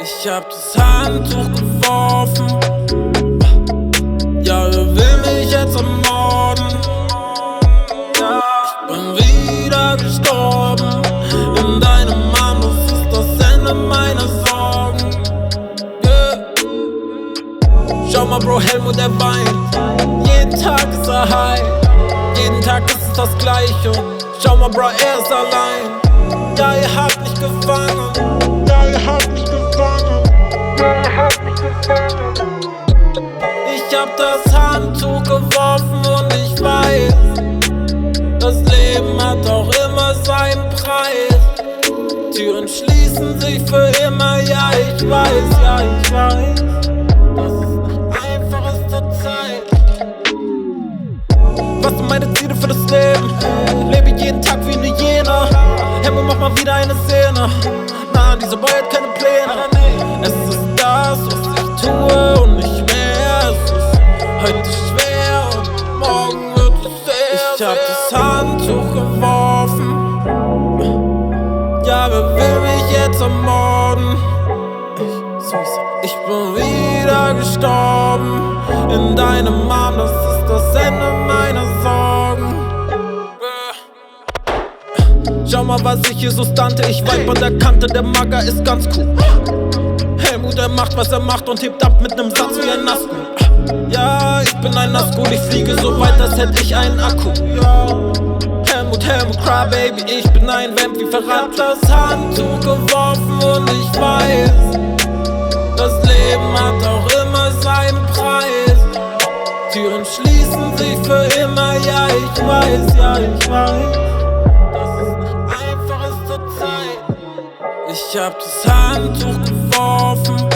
Ich hab das Handtuch geworfen. Ja, wer will mich jetzt ermorden? Ja, ich bin wieder gestorben. In deinem Arm, das ist das Ende meiner Sorgen. Yeah. Schau mal, Bro, Helmut, der weint. Jeden Tag ist er high. Jeden Tag ist es das Gleiche. Schau mal, Bro, er ist allein. Ja, ihr habt mich gefangen. Ja, ihr habt mich gefangen. Ja, ihr habt mich gefangen. Ich hab das Handtuch geworfen und ich weiß, das Leben hat auch immer seinen Preis. Türen schließen sich für immer, ja, ich weiß, ja, ich weiß. Das ist nicht einfach ist zur Zeit. Was sind meine Ziele für das Leben? Lebe jeden Tag wie eine Hyäne. Hemme, mach mal wieder eine Szene. Nein, dieser Boy hat keine Pläne. Es ist das, was ich tue und nicht mehr. Es ist heute schwer und morgen wird es sehr. Ich hab das Handtuch geworfen. Ja, wer will mich jetzt ermorden? Ich bin wieder gestorben. In deinem Arm, das ist das Ende meiner Sorgen. Schau mal, was ich hier so stante. Ich vibe an der Kante, der Mager ist ganz cool. Helmut, er macht, was er macht und hebt ab mit nem Satz wie ein Nazgul. Ja, ich bin ein Nazgul, ich fliege so weit, als hätte ich einen Akku. Helmut, cry baby, ich bin ein Vamp wie Verrat. Ich hab das Handtuch geworfen und ich weiß, das Leben hat auch immer seinen Preis. Türen schließen sich für immer, ja, ich weiß, ja, ich weiß. Ich hab das Handtuch geworfen.